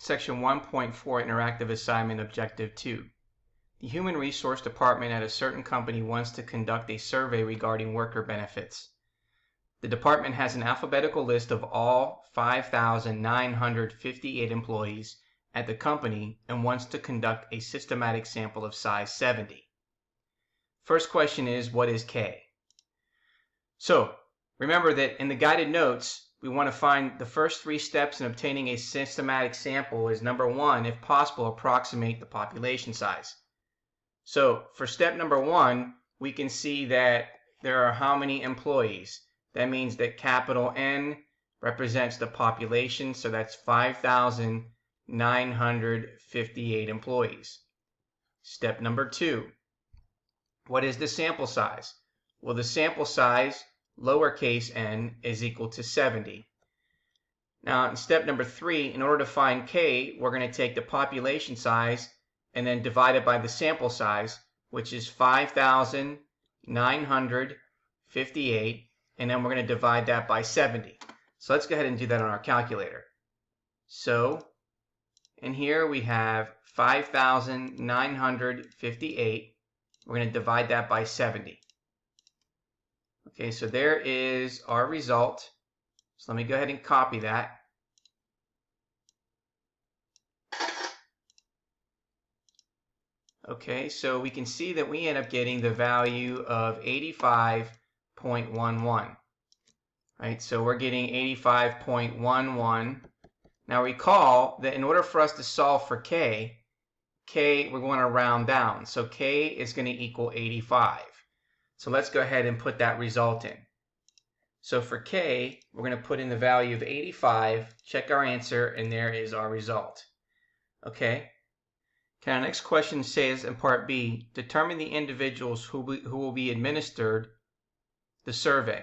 Section 1.4 Interactive Assignment Objective 2. The Human Resource Department at a certain company wants to conduct a survey regarding worker benefits. The department has an alphabetical list of all 5,958 employees at the company and wants to conduct a systematic sample of size 70. First question is, what is K? So, remember that in the guided notes, we want to find the first three steps in obtaining a systematic sample is number one, if possible, approximate the population size. So for step number one, we can see that there are how many employees? That means that capital N represents the population, so that's 5,958 employees. Step number two, what is the sample size? Well, the sample size, lowercase n, is equal to 70. Now in step number three, in order to find K, we're going to take the population size and then divide it by the sample size, which is 5,958, and then we're going to divide that by 70. So let's go ahead and do that on our calculator. So in here we have 5,958. We're going to divide that by 70. Okay, so there is our result. So let me go ahead and copy that. Okay, so we can see that we end up getting the value of 85.11. Right, so we're getting 85.11. Now recall that in order for us to solve for K, we're going to round down. So K is going to equal 85. So let's go ahead and put that result in. So for K, we're going to put in the value of 85, check our answer, and there is our result. Okay. Our next question says in part B, determine the individuals who will be administered the survey.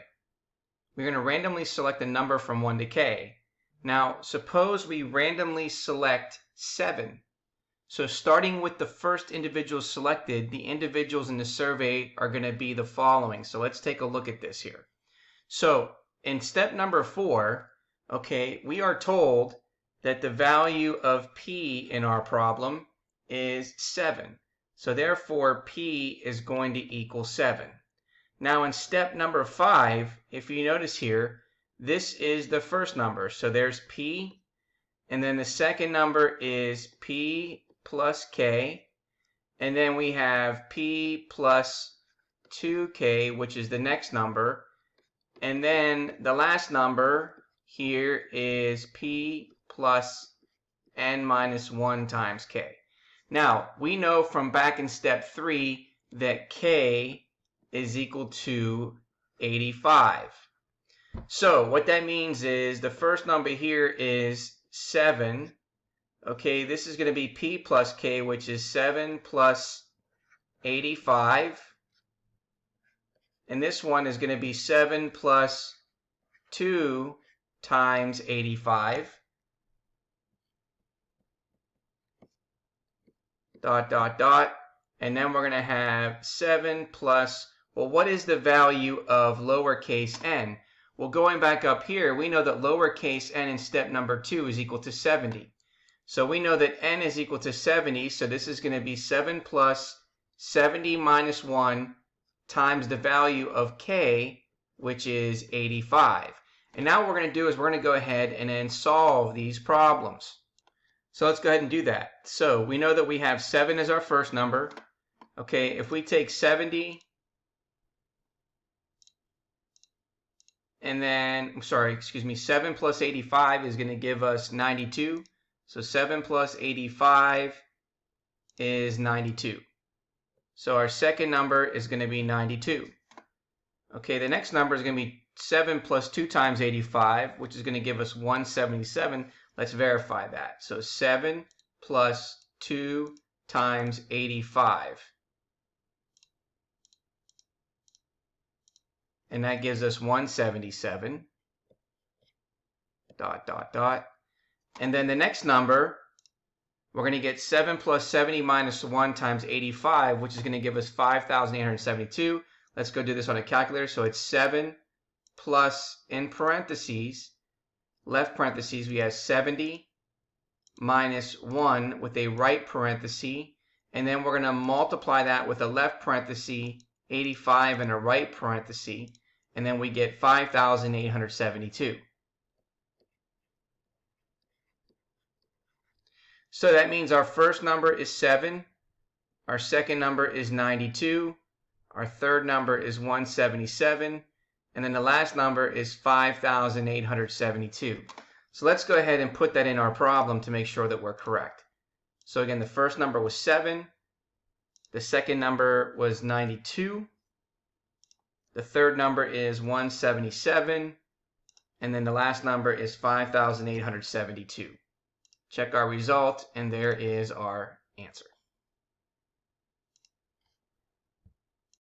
We're going to randomly select a number from 1 to K. Now, suppose we randomly select 7. So starting with the first individual selected, the individuals in the survey are going to be the following. So let's take a look at this here. So in step number 4, okay, we are told that the value of P in our problem is 7. So therefore P is going to equal 7. Now in step number 5, if you notice here, this is the first number. So there's P, and then the second number is P plus K, and then we have P plus 2K, which is the next number, and then the last number here is P plus N minus 1 times K. Now, we know from back in step 3 that K is equal to 85. So what that means is the first number here is 7. Okay, this is going to be P plus K, which is 7 plus 85. And this one is going to be 7 plus 2 times 85. Dot, dot, dot. And then we're going to have 7 plus, well, what is the value of lowercase n? Well, going back up here, we know that lowercase n in step number 2 is equal to 70. So we know that n is equal to 70, so this is going to be 7 plus 70 minus 1 times the value of K, which is 85. And now what we're going to do is we're going to go ahead and then solve these problems. So let's go ahead and do that. So we know that we have 7 as our first number. Okay, if we take 70 and then, 7 plus 85 is going to give us 92. So 7 plus 85 is 92. So our second number is going to be 92. Okay, the next number is going to be 7 plus 2 times 85, which is going to give us 177. Let's verify that. So 7 plus 2 times 85. And that gives us 177. Dot, dot, dot. And then the next number, we're going to get 7 plus 70 minus 1 times 85, which is going to give us 5,872. Let's go do this on a calculator. So it's 7 plus, in parentheses, left parentheses, we have 70 minus 1 with a right parenthesis, and then we're going to multiply that with a left parenthesis, 85 and a right parenthesis, and then we get 5,872. So that means our first number is 7, our second number is 92, our third number is 177, and then the last number is 5,872. So let's go ahead and put that in our problem to make sure that we're correct. So again, the first number was 7, the second number was 92, the third number is 177, and then the last number is 5,872. Check our result, and there is our answer.